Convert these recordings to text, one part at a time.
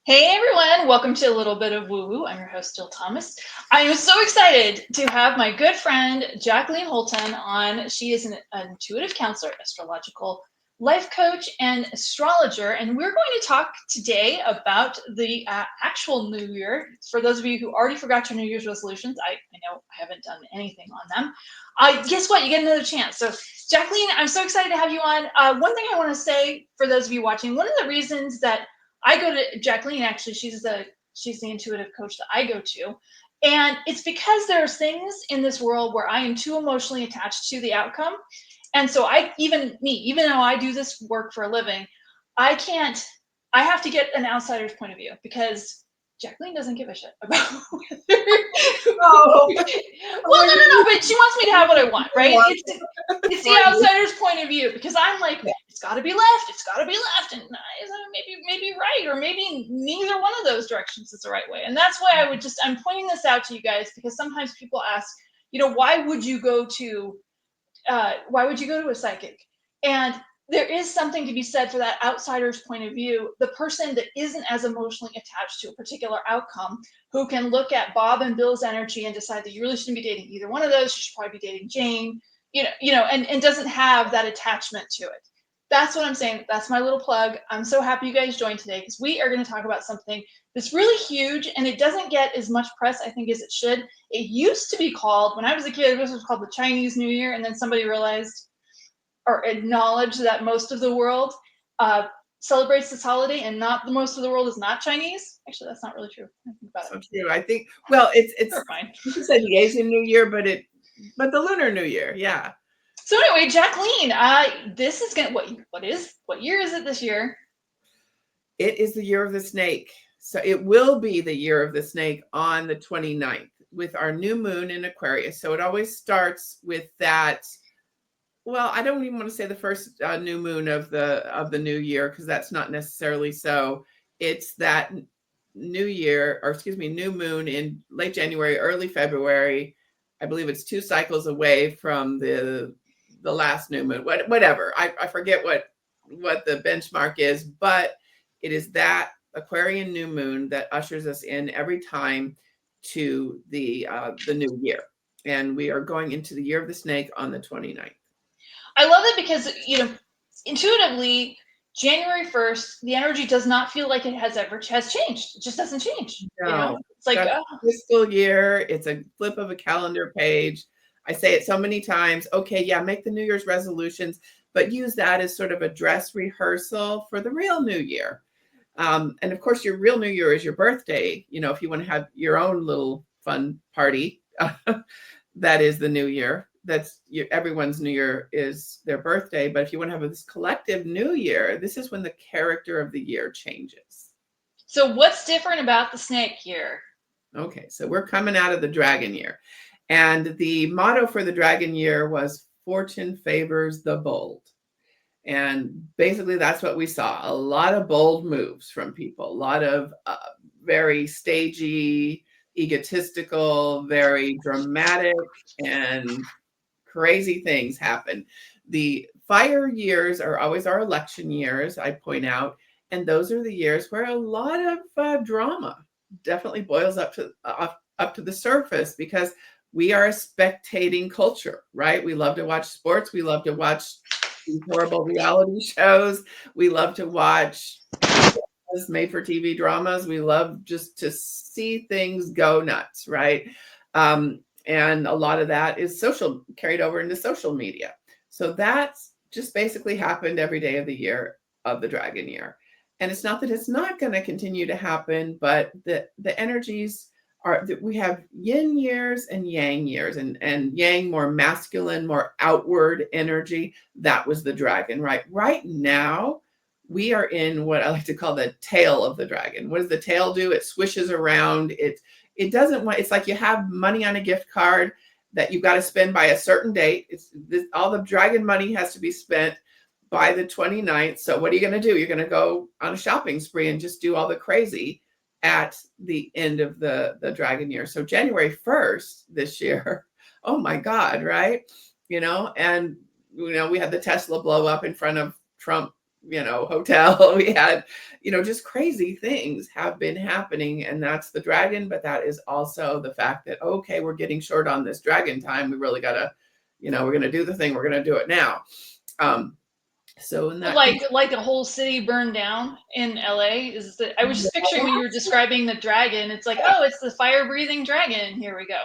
Hey everyone, welcome to a little bit of woo woo. I'm your host, Jill Thomas. I am so excited to have my good friend Jackleen Holton on. She is an intuitive counselor, astrological life coach, and astrologer. And we're going to talk today about the actual new year. For those of you who already forgot your New Year's resolutions, I know I haven't done anything on them. Guess what? You get another chance. So, Jackleen, I'm so excited to have you on. One thing I want to say for those of you watching, one of the reasons that I go to Jackleen, actually, she's the intuitive coach that I go to. And it's because there's things in this world where I am too emotionally attached to the outcome. And so even though I do this work for a living, I can't, I have to get an outsider's point of view because Jackleen doesn't give a shit about whether. Oh, Well, no, but she wants me to have what I want, right? It's the outsider's point of view because I'm like, it's got to be left, and maybe right, or maybe neither one of those directions is the right way. And that's why I'm pointing this out to you guys because sometimes people ask, why would you go to a psychic? And there is something to be said for that outsider's point of view, the person that isn't as emotionally attached to a particular outcome, who can look at Bob and Bill's energy and decide that you really shouldn't be dating either one of those. You should probably be dating Jane, and doesn't have that attachment to it. That's what I'm saying. That's my little plug. I'm so happy you guys joined today because we are going to talk about something that's really huge and it doesn't get as much press, I think, as it should. It used to be called, when I was a kid, this was called the Chinese New Year, and then somebody realized or acknowledge that most of the world celebrates this holiday and not most of the world is not Chinese. Actually, that's not really true. I think about so true. I think, well, it's fine. You said the Asian New Year, but the Lunar New Year, yeah. So anyway, Jackleen, this is what year is it this year? It is the year of the snake. So it will be the year of the snake on the 29th with our new moon in Aquarius. So it always starts with that. Well, I don't even want to say the first new moon of the new year because that's not necessarily so. It's that new moon in late January, early February. I believe it's 2 cycles away from the last new moon. Whatever. I forget what the benchmark is, but it is that Aquarian new moon that ushers us in every time to the new year. And we are going into the year of the snake on the 29th. I love it because, intuitively, January 1st, the energy does not feel like it has changed. It just doesn't change. No, It's like, fiscal year. It's a flip of a calendar page. I say it so many times. Okay, yeah, make the New Year's resolutions, but use that as sort of a dress rehearsal for the real New Year. And of course, your real New Year is your birthday. If you want to have your own little fun party, that is the New Year. Everyone's New Year is their birthday. But if you want to have this collective New Year, this is when the character of the year changes. So what's different about the snake year? Okay, so we're coming out of the dragon year. And the motto for the dragon year was fortune favors the bold. And basically that's what we saw. A lot of bold moves from people, a lot of very stagey, egotistical, very dramatic and crazy things happen. The fire years are always our election years, I point out. And those are the years where a lot of drama definitely boils up to the surface because we are a spectating culture, right? We love to watch sports. We love to watch horrible reality shows. We love to watch made for TV dramas. We love just to see things go nuts, right? And a lot of that is carried over into social media. So that's just basically happened every day of the year of the dragon year. And it's not that it's not going to continue to happen, but the energies are that we have yin years and yang years, and yang more masculine, more outward energy. That was the dragon, right? Right now, we are in what I like to call the tail of the dragon. What does the tail do? It swishes around. It doesn't want. It's like you have money on a gift card that you've got to spend by a certain date. All the dragon money has to be spent by the 29th. So what are you going to do? You're going to go on a shopping spree and just do all the crazy at the end of the dragon year. So January 1st this year, oh my God, right? And we had the Tesla blow up in front of Trump hotel. We had, just crazy things have been happening, and that's the dragon. But that is also the fact that, okay, we're getting short on this dragon time. We really gotta, we're gonna do the thing. We're gonna do it now. So in that, like a whole city burned down in LA. I was just picturing when you were describing the dragon. It's like, oh, it's the fire breathing dragon. Here we go.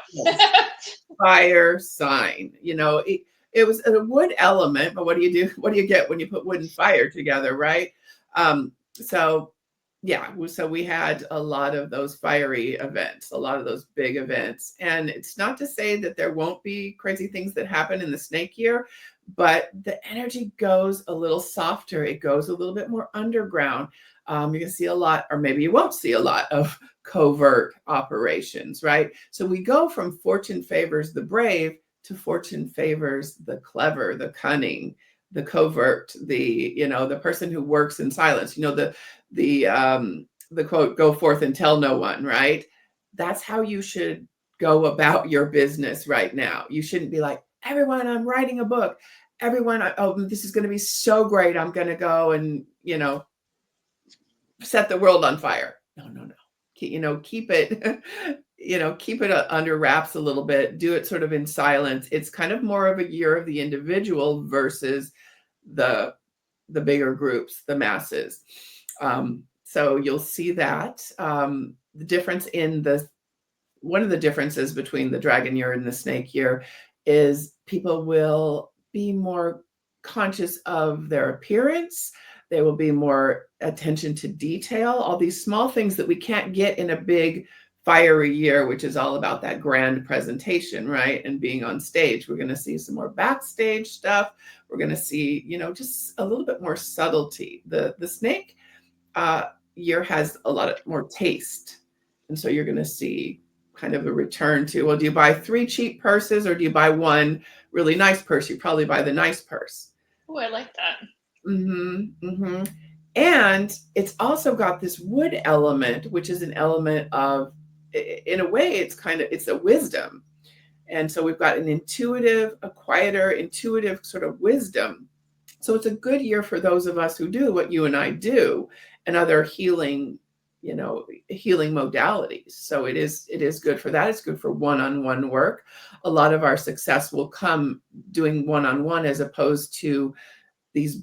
Fire sign. It was a wood element, but what do you do? What do you get when you put wood and fire together, right? So yeah, so we had a lot of those fiery events, a lot of those big events. And it's not to say that there won't be crazy things that happen in the snake year, but the energy goes a little softer. It goes a little bit more underground. You're going to see a lot, or maybe you won't see a lot of covert operations, right? So we go from fortune favors the brave to fortune favors the clever, the cunning, the covert, the person who works in silence. The quote, "Go forth and tell no one," right? That's how you should go about your business right now. You shouldn't be like, everyone, I'm writing a book. Everyone, this is going to be so great. I'm going to go and, set the world on fire. No. Keep it, keep it under wraps a little bit. Do it sort of in silence. It's kind of more of a year of the individual versus the bigger groups, the masses. So you'll see that the difference in one of the differences between the dragon year and the snake year is people will be more conscious of their appearance. They will be more attention to detail, all these small things that we can't get in a big fiery year, which is all about that grand presentation, right? And being on stage. We're going to see some more backstage stuff. We're going to see, just a little bit more subtlety. The snake year has a lot more taste. And so you're going to see kind of a return to, well, do you buy 3 cheap purses or do you buy 1 really nice purse? You probably buy the nice purse. Oh, I like that. And it's also got this wood element, which is an element of, in a way, it's a wisdom. And so we've got a quieter, intuitive sort of wisdom. So it's a good year for those of us who do what you and I do and other healing modalities. So it is good for that. It's good for one-on-one work. A lot of our success will come doing one-on-one as opposed to these,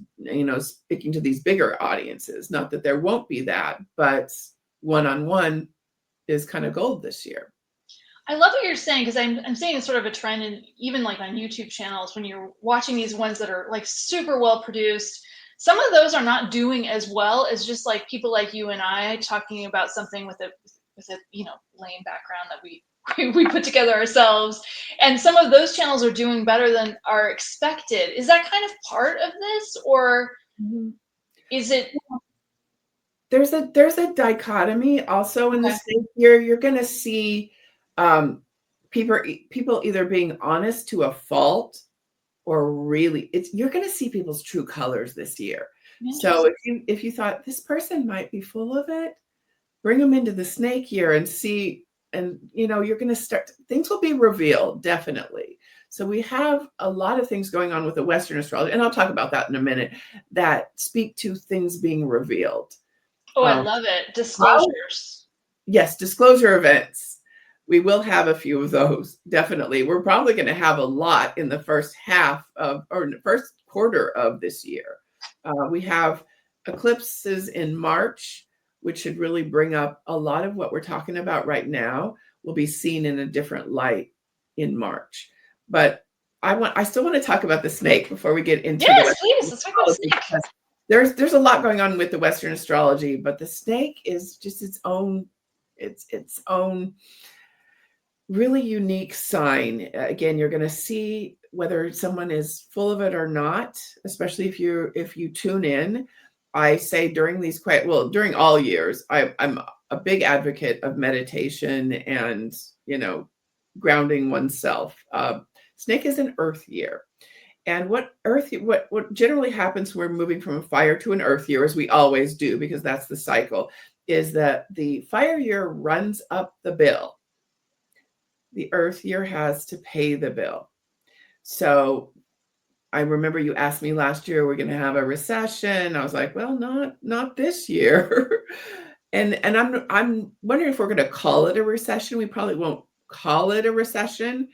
speaking to these bigger audiences. Not that there won't be that, but one-on-one is kind of gold this year. I love what you're saying, because I'm seeing sort of a trend, and even like on YouTube channels, when you're watching these ones that are like super well produced, some of those are not doing as well as just like people like you and I talking about something with a lame background that we put together ourselves. And some of those channels are doing better than are expected. Is that kind of part of this, or is it? There's a dichotomy also in the state here. You're going to see people either being honest to a fault, or really you're going to see people's true colors this year. So if you thought this person might be full of it, bring them into the snake year and see, and you're going to start, things will be revealed, definitely. So we have a lot of things going on with the Western astrology, and I'll talk about that in a minute, that speak to things being revealed. Oh, I love it. Disclosures. Yes, disclosure events. We will have a few of those, definitely. We're probably going to have a lot in the first quarter of this year. We have eclipses in March, which should really bring up a lot of what we're talking about right now will be seen in a different light in March. But I still want to talk about the snake before we get into please. Let's talk about the snake. There's a lot going on with the Western astrology, but the snake is just its own really unique sign. Again, you're going to see whether someone is full of it or not, especially if you tune in. I say during all years, I'm a big advocate of meditation and, grounding oneself. Snake is an earth year. And what generally happens when we're moving from a fire to an earth year, as we always do, because that's the cycle, is that the fire year runs up the bill. The earth year has to pay the bill. So I remember you asked me last year, we're going to have a recession. I was like, well, not this year. And I'm wondering if we're going to call it a recession. We probably won't call it a recession,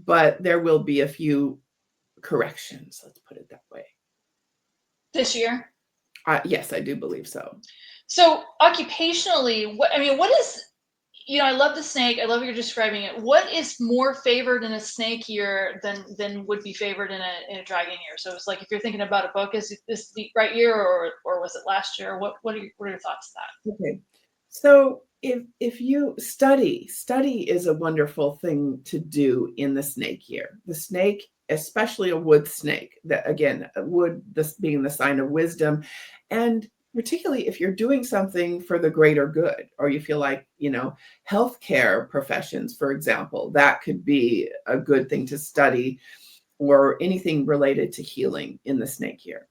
but there will be a few corrections. Let's put it that way. This year? Yes, I do believe so. So occupationally, what is, I love the snake. I love what you're describing it. What is more favored in a snake year than would be favored in a dragon year? So it's like, if you're thinking about a book, is this the right year, or was it last year? What are your thoughts on that? Okay. So if you study is a wonderful thing to do in the snake year. The snake, especially a wood snake, that again, wood, this being the sign of wisdom, and particularly if you're doing something for the greater good, or you feel like, healthcare professions, for example, that could be a good thing to study, or anything related to healing in the snake year.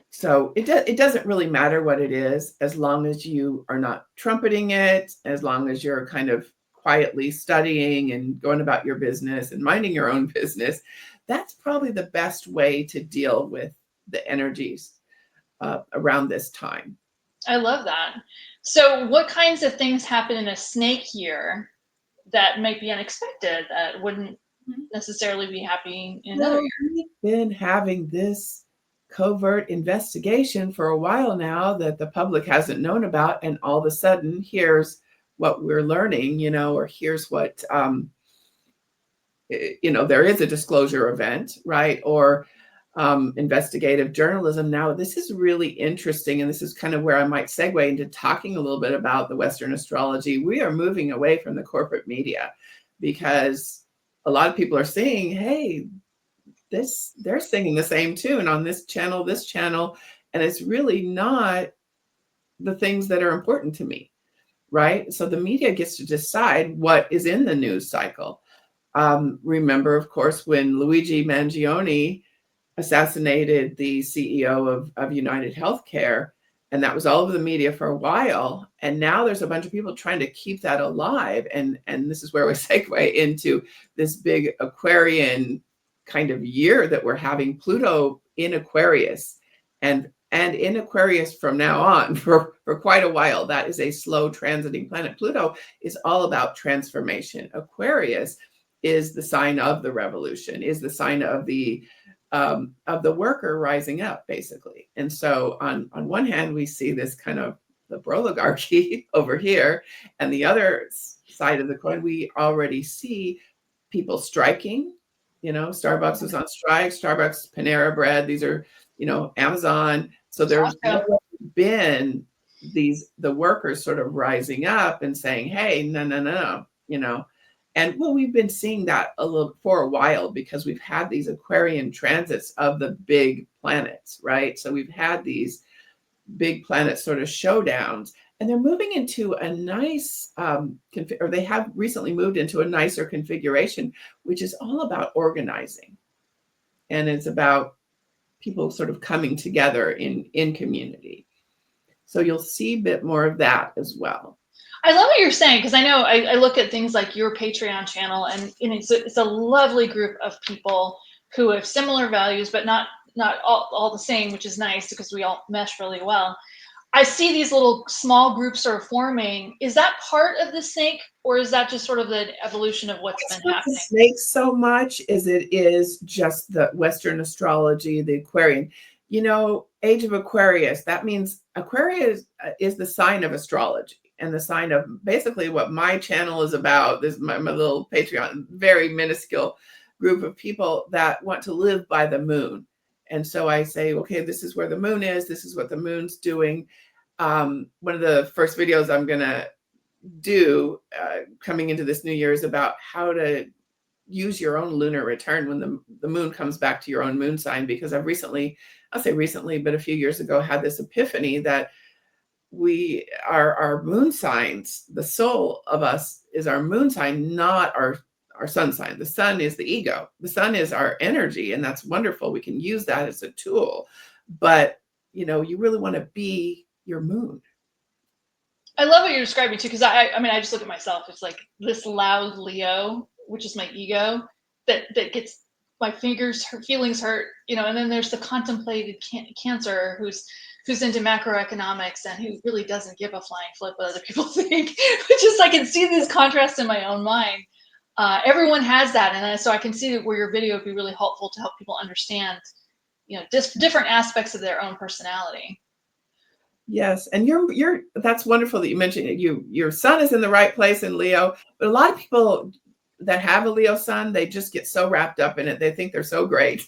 So it doesn't really matter what it is, as long as you are not trumpeting it, as long as you're kind of quietly studying and going about your business and minding your own business. That's probably the best way to deal with the energies around this time. I love that. So what kinds of things happen in a snake year that might be unexpected, that wouldn't necessarily be happening in another Well, year? we've been having this covert investigation for a while now that the public hasn't known about, and all of a sudden, here's what we're learning, or here's what, there is a disclosure event, right? Or investigative journalism. Now, this is really interesting, and this is kind of where I might segue into talking a little bit about the Western astrology. We are moving away from the corporate media, because a lot of people are seeing, hey, they're singing the same tune on this channel, and it's really not the things that are important to me, right? So the media gets to decide what is in the news cycle. Remember, of course, when Luigi Mangione assassinated the CEO of United Healthcare, and that was all over the media for a while. And now there's a bunch of people trying to keep that alive. And this is where we segue into this big Aquarian kind of year that we're having. Pluto in Aquarius, and in Aquarius from now on for quite a while. That is a slow transiting planet. Pluto is all about transformation. Aquarius is the sign of the revolution, is the sign of the worker rising up, basically. And so on one hand, we see this kind of the oligarchy over here, and the other side of the coin, we already see people striking. Starbucks is on strike. Starbucks, Panera Bread, these are, Amazon. So there's been the workers sort of rising up and saying, hey, no, and well, we've been seeing that for a while, because we've had these Aquarian transits of the big planets, right? So we've had these big planet sort of showdowns, and they're moving into a nice, or they have recently moved into a nicer configuration, which is all about organizing. And it's about people sort of coming together in community. So you'll see a bit more of that as well. I love what you're saying, because I know I look at things like your Patreon channel, and it's a lovely group of people who have similar values, but not all the same, which is nice because we all mesh really well. I see these little small groups are forming. Is that part of the snake, or is that just sort of the evolution of what's been happening? The snake so much as it is just the Western astrology, the Aquarian. Age of Aquarius, that means Aquarius is the sign of astrology, and the sign of basically what my channel is about. This is my little Patreon, very minuscule group of people that want to live by the moon. And so I say, okay, this is where the moon is. This is what the moon's doing. One of the first videos I'm going to do coming into this new year is about how to use your own lunar return when the moon comes back to your own moon sign, because I've I'll say recently, but a few years ago, had this epiphany that we are our moon signs. The soul of us is our moon sign, not our sun sign. The sun is the ego. The sun is our energy, and that's wonderful. We can use that as a tool, but you really want to be your moon. I love what you're describing too, because I just look at myself. It's like this loud Leo, which is my ego, that gets my feelings hurt, and then there's the contemplated Cancer who's into macroeconomics and who really doesn't give a flying flip what other people think, which is I can see these contrasts in my own mind. Everyone has that, and so I can see where your video would be really helpful to help people understand, different aspects of their own personality. Yes, and that's wonderful that you mentioned it. Your sun is in the right place in Leo, but a lot of people that have a Leo sun, they just get so wrapped up in it. They think they're so great.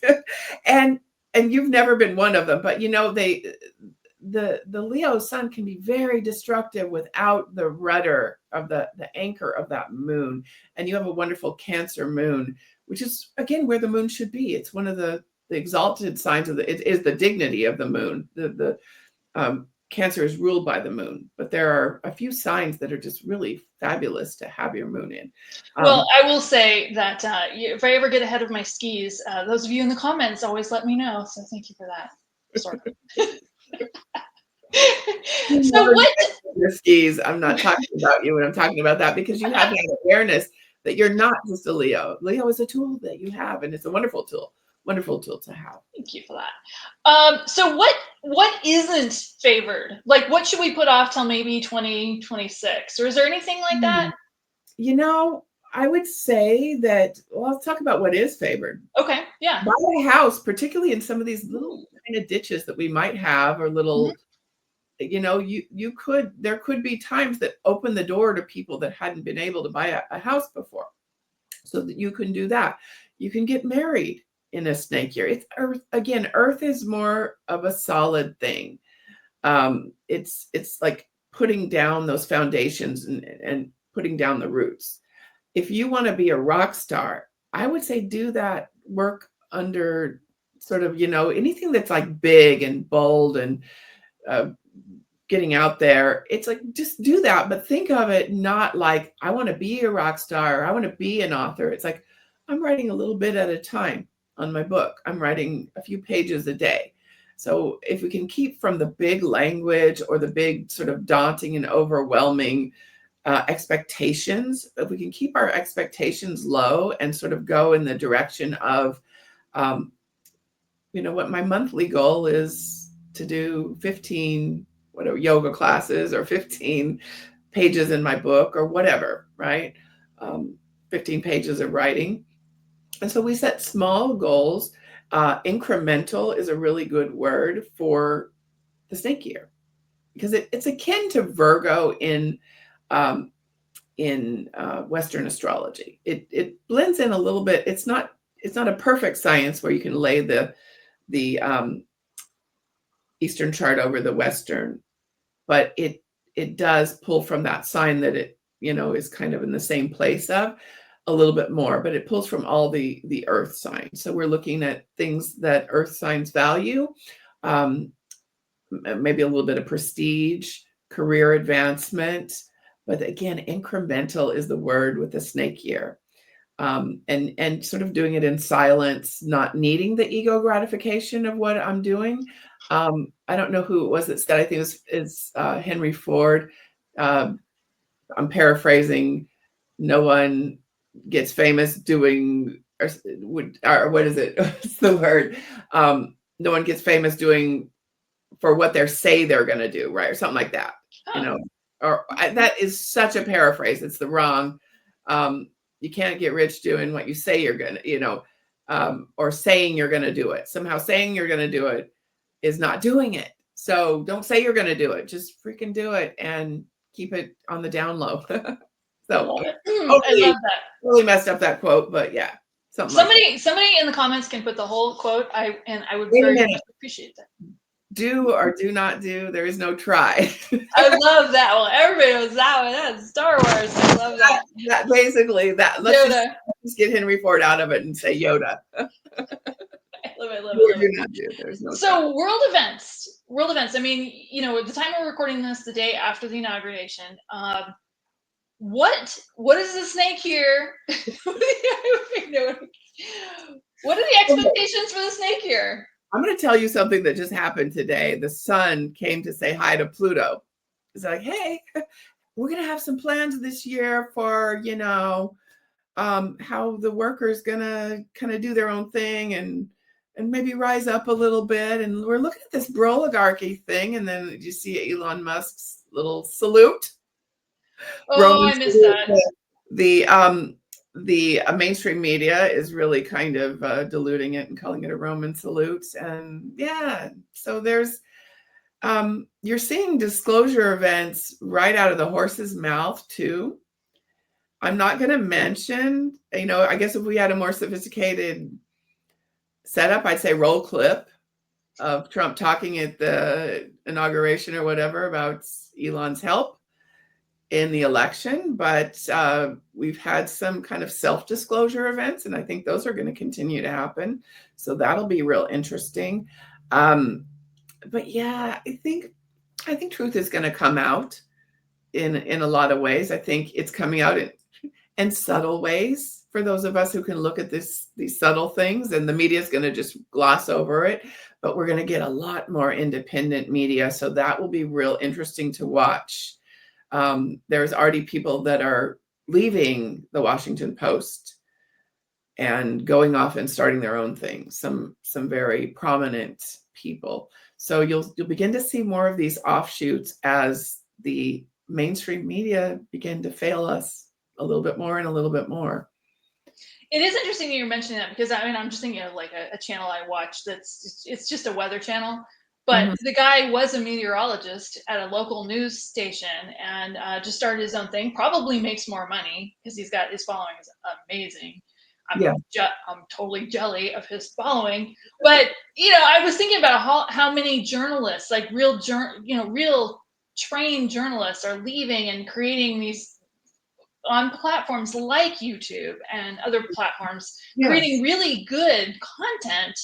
and you've never been one of them, but the Leo sun can be very destructive without the rudder of the anchor of that moon. And you have a wonderful Cancer moon, which is again where the moon should be. It's one of the exalted signs it is the dignity of the moon. The Cancer is ruled by the moon, but there are a few signs that are just really fabulous to have your moon in. Well, I will say that if I ever get ahead of my skis, those of you in the comments always let me know. So thank you for that. Sort of. So what? Your skis. I'm not talking about you when I'm talking about that, because you have that awareness that you're not just a Leo. Leo is a tool that you have, and it's a wonderful tool. Wonderful tool to have. Thank you for that. So what isn't favored? Like, what should we put off till maybe 2026? Or is there anything like that? I would say that, well, let's talk about what is favored. Okay, yeah. Buy a house, particularly in some of these little kind of ditches that we might have, or little, there could be times that open the door to people that hadn't been able to buy a house before. So that you can do that. You can get married in a snake year. It's Earth again. Earth is more of a solid thing. It's like putting down those foundations and putting down the roots. If you want to be a rock star, I would say do that work under sort of anything that's like big and bold and getting out there. It's like just do that, but think of it not like I want to be a rock star. Or I want to be an author. It's like I'm writing a little bit at a time. On my book, I'm writing a few pages a day. So if we can keep from the big language or the big sort of daunting and overwhelming expectations, if we can keep our expectations low and sort of go in the direction of, what my monthly goal is to do 15 yoga classes or 15 pages in my book or whatever, right? 15 pages of writing. And so we set small goals. Incremental is a really good word for the snake year, because it's akin to Virgo in Western astrology. It blends in a little bit. It's not a perfect science where you can lay the Eastern chart over the Western, but it does pull from that sign that it is kind of in the same place of. A little bit more, but it pulls from all the earth signs. So we're looking at things that earth signs value, maybe a little bit of prestige, career advancement, but again, incremental is the word with the snake year. And sort of doing it in silence, not needing the ego gratification of what I'm doing. I don't know who it was that said, I think it's Henry Ford. I'm paraphrasing. No one gets famous doing, or what is it? What's the word? No one gets famous doing for what they say they're going to do, right? Or something like that, that is such a paraphrase. It's the wrong. You can't get rich doing what you say you're going to, or saying you're going to do it. Somehow saying you're going to do it is not doing it. So don't say you're going to do it. Just freaking do it and keep it on the down low. So I love that. Really messed up that quote, but yeah. Somebody in the comments can put the whole quote. I would very much appreciate that. Do or do not do. There is no try. I love that. Well, everybody knows that one. That's Star Wars. I love that. That basically that. Let's just get Henry Ford out of it and say Yoda. I love it. Do not do. There's no. So world events. I mean, at the time we're recording this, the day after the inauguration. What is the snake year? What are the expectations for the snake year? I'm going to tell you something that just happened today. The sun came to say hi to Pluto. It's like, hey, we're going to have some plans this year for, how the workers gonna kind of do their own thing and maybe rise up a little bit. And we're looking at this oligarchy thing, and then you see Elon Musk's little salute. Oh, Roman I missed salute. that. The mainstream media is really kind of diluting it and calling it a Roman salute. And yeah, so there's you're seeing disclosure events right out of the horse's mouth too. I'm not going to mention, I guess if we had a more sophisticated setup, I'd say roll clip of Trump talking at the inauguration or whatever about Elon's help in the election. But we've had some kind of self-disclosure events, and I think those are going to continue to happen. So that'll be real interesting. But yeah, I think truth is going to come out in a lot of ways. I think it's coming out in subtle ways for those of us who can look at these subtle things, and the media is going to just gloss over it. But we're going to get a lot more independent media, so that will be real interesting to watch. There's already people that are leaving the Washington Post and going off and starting their own things. Some very prominent people. So you'll begin to see more of these offshoots as the mainstream media begin to fail us a little bit more and a little bit more. It is interesting that you're mentioning that, because I'm just thinking of like a channel I watch it's just a weather channel, but the guy was a meteorologist at a local news station and just started his own thing. Probably makes more money because his following is amazing. I'm totally jelly of his following, but I was thinking about how many journalists, like real trained journalists, are leaving and creating these on platforms like YouTube and other platforms, creating really good content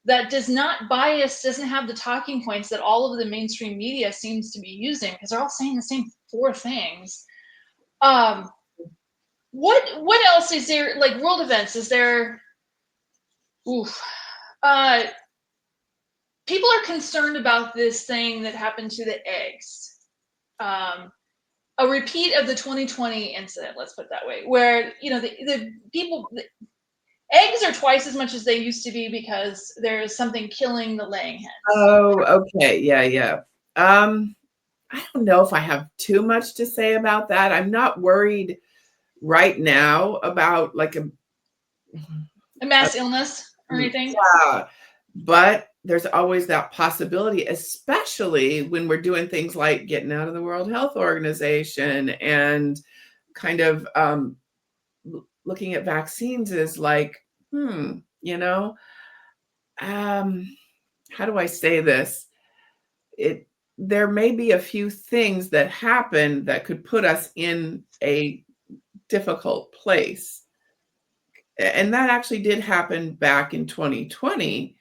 that does not bias, doesn't have the talking points that all of the mainstream media seems to be using, because they're all saying the same 4 things. What else is there, like world events? Is there people are concerned about this thing that happened to the eggs. A repeat of the 2020 incident, let's put it that way, where the eggs are twice as much as they used to be because there's something killing the laying hens. Oh, okay. Yeah. I don't know if I have too much to say about that. I'm not worried right now about like a mass illness or anything. Yeah, but there's always that possibility, especially when we're doing things like getting out of the World Health Organization and kind of looking at vaccines is like, how do I say this? There may be a few things that happen that could put us in a difficult place. And that actually did happen back in 2020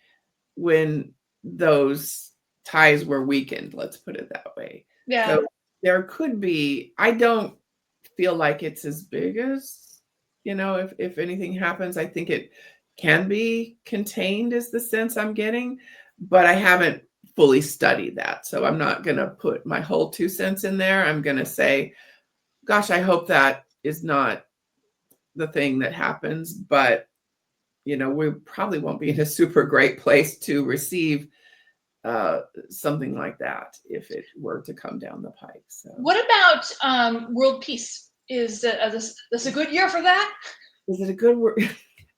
when those ties were weakened, let's put it that way. Yeah. So there could be, I don't feel like it's as big as, if anything happens, I think it can be contained is the sense I'm getting, but I haven't fully studied that. So I'm not going to put my whole 2 cents in there. I'm going to say, gosh, I hope that is not the thing that happens, but we probably won't be in a super great place to receive something like that if it were to come down the pike. So, what about world peace? Is this a good year for that? Is it a good word?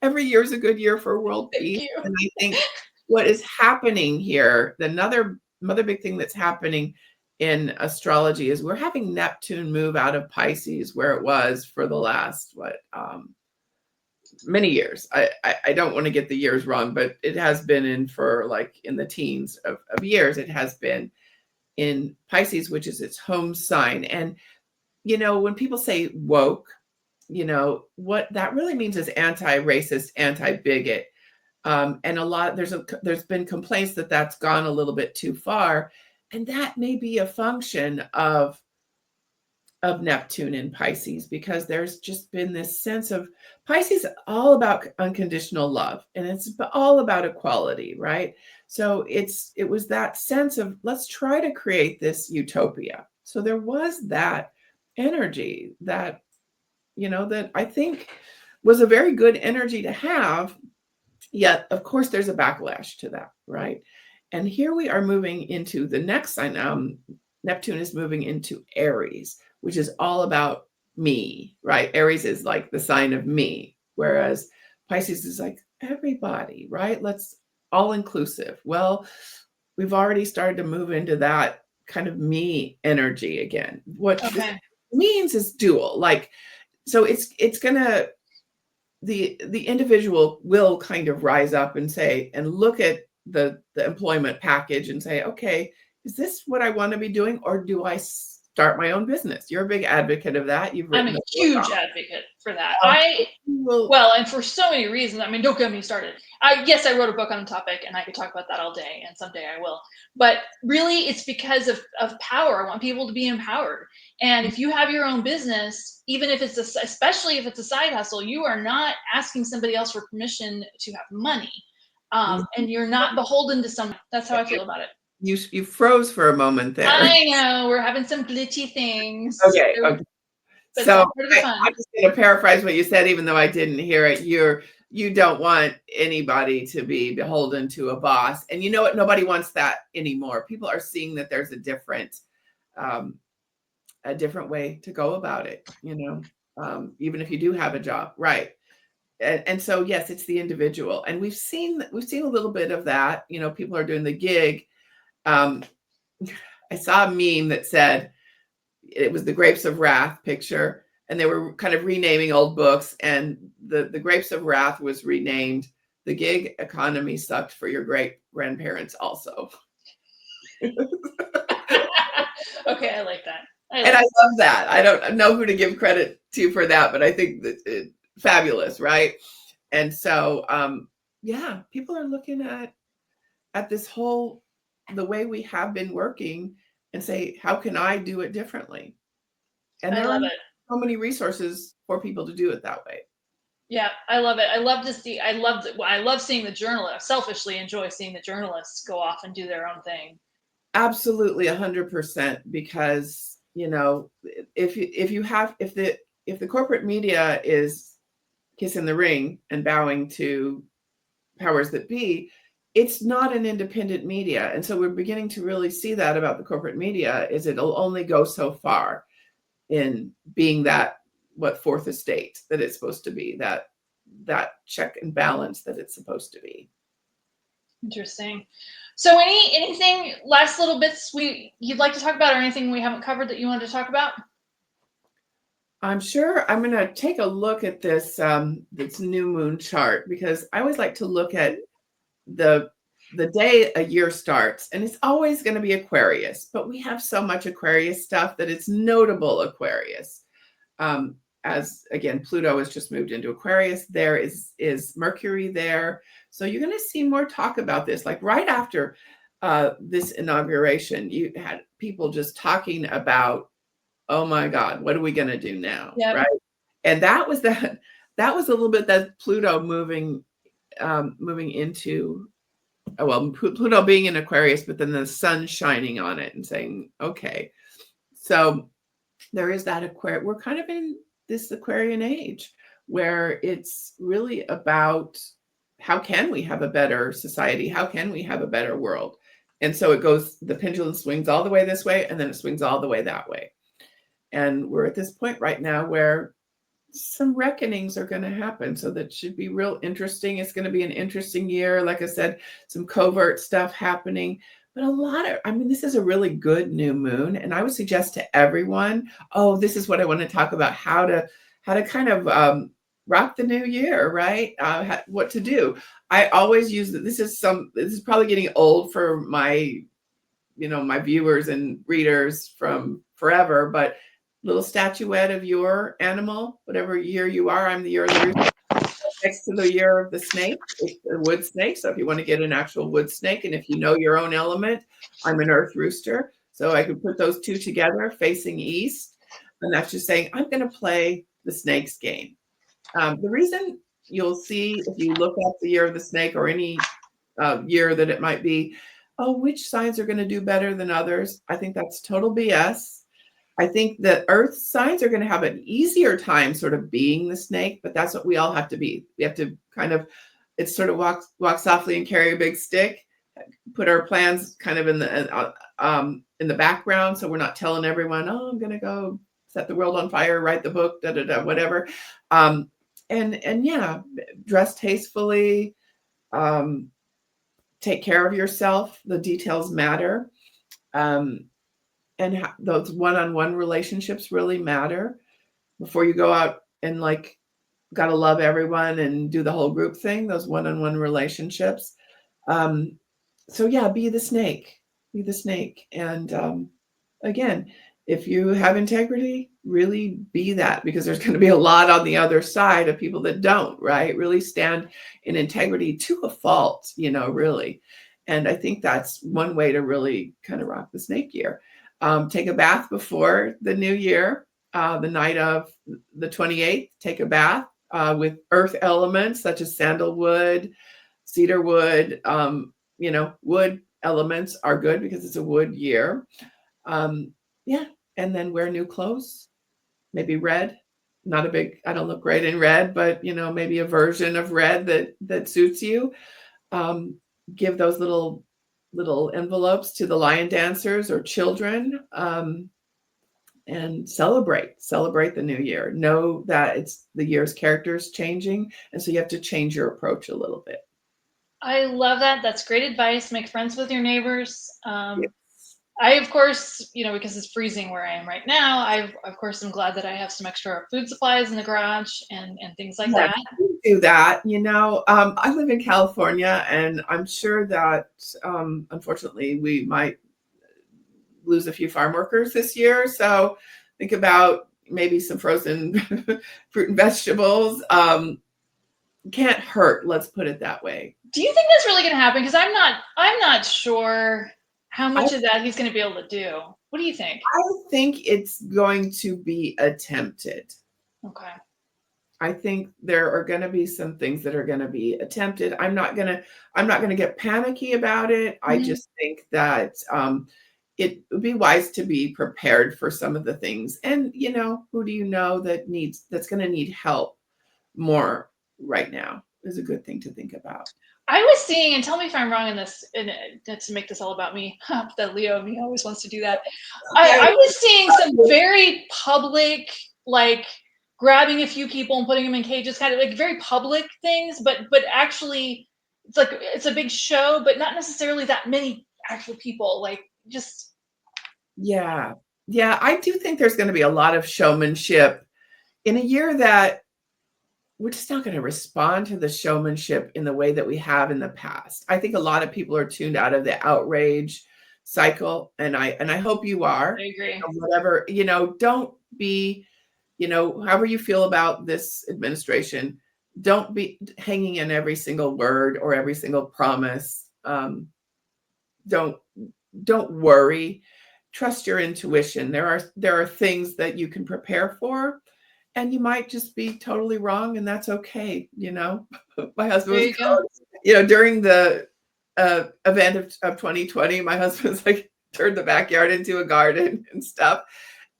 Every year is a good year for world peace. And I think what is happening here, another big thing that's happening in astrology is we're having Neptune move out of Pisces, where it was for the last many years. I don't want to get the years wrong, but it has been in the teens of years. It has been in Pisces, which is its home sign. And, when people say woke, what that really means is anti-racist, anti-bigot. And there's been complaints that that's gone a little bit too far. And that may be a function of Neptune in Pisces, because there's just been this sense of Pisces all about unconditional love, and it's all about equality, right? So it was that sense of let's try to create this utopia. So there was that energy that that I think was a very good energy to have. Yet, of course, there's a backlash to that, right? And here we are moving into the next sign. Neptune is moving into Aries, which is all about me, right? Aries is like the sign of me, whereas Pisces is like everybody, right? Let's all inclusive. Well, we've already started to move into that kind of me energy again. What this means is dual. Like, so it's gonna, the individual will kind of rise up and say, and look at the employment package and say, okay, is this what I want to be doing, or do I start my own business? You're a big advocate of that. I'm a huge advocate for that. Well, and for so many reasons. I mean, don't get me started. Yes, I wrote a book on the topic, and I could talk about that all day, and someday I will. But really, it's because of power. I want people to be empowered. And if you have your own business, even if it's especially if it's a side hustle, you are not asking somebody else for permission to have money, and you're not beholden to someone. That's how I feel about it. You froze for a moment there. I know, we're having some glitchy things. Okay. So I'm just going to paraphrase what you said, even though I didn't hear it. You don't want anybody to be beholden to a boss. And you know what? Nobody wants that anymore. People are seeing that there's a different way to go about it, even if you do have a job. Right. And so, yes, it's the individual. And we've seen a little bit of that. People are doing the gig. I saw a meme that said it was the Grapes of Wrath picture, and they were kind of renaming old books, and the Grapes of Wrath was renamed The Gig Economy Sucked for Your Great Grandparents Also. Okay, I like that. I love that. I don't know who to give credit to for that, but I think that it's fabulous, right? And so, people are looking at this whole, the way we have been working, and say, how can I do it differently? And there are so many resources for people to do it that way. Yeah, I love it. I love seeing the journalists. Selfishly enjoy seeing the journalists go off and do their own thing. Absolutely, 100%. Because if the corporate media is kissing the ring and bowing to powers that be, it's not an independent media. And so we're beginning to really see that about the corporate media, is it'll only go so far in being that, fourth estate that it's supposed to be, that check and balance that it's supposed to be. Interesting. So anything, last little bits you'd like to talk about, or anything we haven't covered that you wanted to talk about? I'm sure I'm going to take a look at this new moon chart, because I always like to look at the day a year starts, and it's always going to be Aquarius, but we have so much Aquarius stuff that it's notable Aquarius. As again, Pluto has just moved into Aquarius. There is Mercury there. So you're going to see more talk about this. Like right after this inauguration, you had people just talking about, oh my God, what are we going to do now? Yep. Right. And that was a little bit that Pluto moving into, Pluto being in Aquarius, but then the sun shining on it and saying, okay, so there is that Aquarius. We're kind of in this Aquarian age where it's really about, how can we have a better society? How can we have a better world? And so it goes, the pendulum swings all the way this way, and then it swings all the way that way. And we're at this point right now where some reckonings are going to happen. So that should be real interesting. It's going to be an interesting year. Like I said, some covert stuff happening, but this is a really good new moon. And I would suggest to everyone, this is what I want to talk about, how to kind of rock the new year, right? What to do. I always use that. This is probably getting old for my viewers and readers from forever, but little statuette of your animal, whatever year you are. I'm the year of the rooster. Next to the year of the snake, it's the wood snake. So if you want to get an actual wood snake, and if you know your own element, I'm an earth rooster. So I could put those two together facing east. And that's just saying, I'm going to play the snake's game. The reason you'll see, if you look at the year of the snake, or any year that it might be, which signs are going to do better than others? I think that's total BS. I think the earth signs are going to have an easier time sort of being the snake, but that's what we all have to be. We have to kind of, it's sort of walk softly and carry a big stick, put our plans kind of in the background, so we're not telling everyone, oh, I'm going to go set the world on fire, write the book, da da da, whatever. And yeah, dress tastefully, take care of yourself. The details matter. And those one-on-one relationships really matter before you go out and like got to love everyone and do the whole group thing. Those one-on-one relationships. So yeah, be the snake. And again, if you have integrity, really be that, because there's going to be a lot on the other side of people that don't, right? Really stand in integrity to a fault, really. And I think that's one way to really kind of rock the snake year. Take a bath before the new year, the night of the 28th. Take a bath with earth elements such as sandalwood, cedarwood. Wood elements are good because it's a wood year. Yeah, and then wear new clothes, maybe red. I don't look great in red, but maybe a version of red that suits you. Give those little envelopes to the lion dancers or children, and celebrate the new year. Know that it's the year's characters changing, and so you have to change your approach a little bit. I love that. That's great advice. Make friends with your neighbors. Yes. I, of course, because it's freezing where I am right now, I, of course, am glad that I have some extra food supplies in the garage and things like that. Do that. I live in California, and I'm sure that, unfortunately, we might lose a few farm workers this year. So think about maybe some frozen fruit and vegetables. Can't hurt. Let's put it that way. Do you think that's really going to happen? Because I'm not sure how much of that he's going to be able to do. What do you think? I think it's going to be attempted. Okay. I think there are going to be some things that are going to be attempted. I'm not going to get panicky about it. Mm-hmm. I just think that it would be wise to be prepared for some of the things. And who do you know that's going to need help more right now is a good thing to think about. I was seeing, and tell me if I'm wrong in this, and to make this all about me, that Leo in me always wants to do that. I was seeing some very public, like grabbing a few people and putting them in cages, kind of like very public things, but actually it's like it's a big show, but not necessarily that many actual people. Like just yeah, I do think there's going to be a lot of showmanship in a year that we're just not going to respond to the showmanship in the way that we have in the past. I think a lot of people are tuned out of the outrage cycle, and I hope you are. I agree. Whatever, don't be, however you feel about this administration, don't be hanging in every single word or every single promise. Don't worry. Trust your intuition. There are things that you can prepare for. And you might just be totally wrong, and that's okay. My husband was, during the event of 2020, my husband's like turned the backyard into a garden and stuff.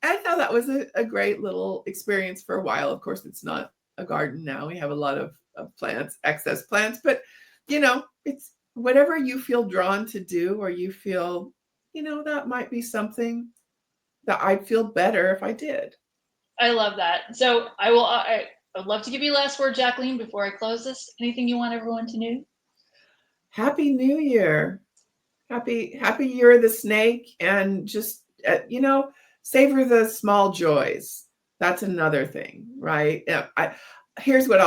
And I thought that was a great little experience for a while. Of course, it's not a garden now. We have a lot of plants, excess plants, but it's whatever you feel drawn to do, or you feel, that might be something that I'd feel better if I did. I love that. So I would love to give you last word, Jackleen, before I close this. Anything you want everyone to know? Happy New Year. Happy Year of the Snake. And just, savor the small joys. That's another thing, right? Here's what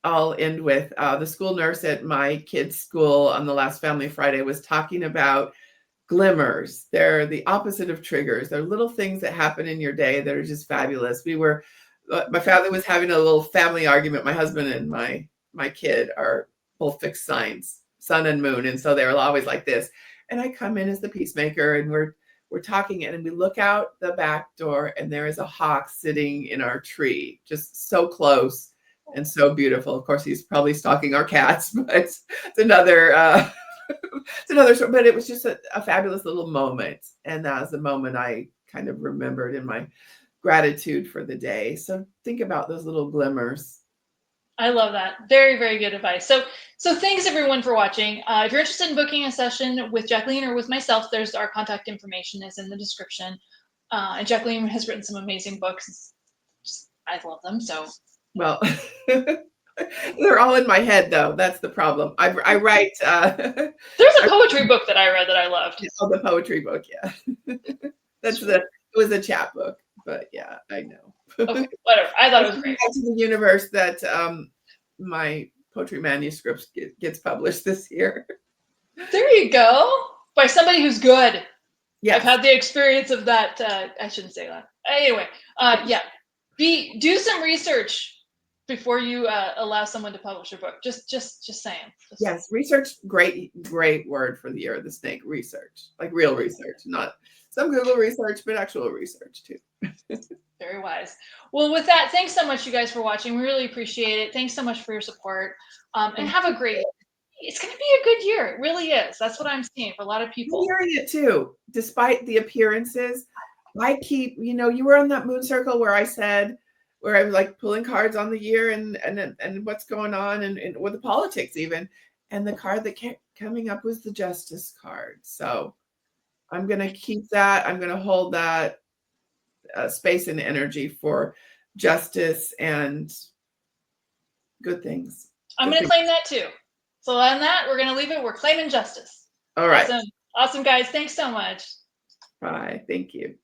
I'll end with. The school nurse at my kids' school on the last Family Friday was talking about glimmers. They're the opposite of triggers. They're little things that happen in your day that are just fabulous. My father was having a little family argument. My husband and my kid are both fixed signs, sun and moon. And so they're always like this. And I come in as the peacemaker, and we're talking, and we look out the back door, and there is a hawk sitting in our tree, just so close and so beautiful. Of course, he's probably stalking our cats, but it's another story. But it was just a fabulous little moment. And that was the moment I kind of remembered in my gratitude for the day. So think about those little glimmers. I love that. Very, very good advice. So thanks everyone for watching. If you're interested in booking a session with Jackleen or with myself, there's our contact information is in the description. And Jackleen has written some amazing books. I love them. So, well, they're all in my head though. That's the problem. I write. There's a poetry book that I read that I loved. Oh, the poetry book. Yeah. It was a chapbook, but yeah, I know. Okay, whatever. I thought it was great. To the universe that my poetry manuscript gets published this year. There you go. By somebody who's good. Yeah, I've had the experience of that. I shouldn't say that. Anyway, yeah. Do some research before you allow someone to publish your book. Just saying. Yes, research. Great word for the year of the snake. Research, like real research, not some Google research, but actual research too. Very wise. Well, with that, thanks so much, you guys, for watching. We really appreciate it. Thanks so much for your support. And have a great. It's going to be a good year. It really is. That's what I'm seeing for a lot of people. I'm hearing it too, despite the appearances. I keep, you were on that moon circle where I said, where I was like pulling cards on the year and what's going on and with the politics even. And the card that kept coming up was the Justice card. So I'm going to keep that. I'm going to hold that space and energy for justice and good things. I'm going to claim that too. So on that, we're going to leave it. We're claiming justice. All right. Awesome, guys. Thanks so much. Bye. Thank you.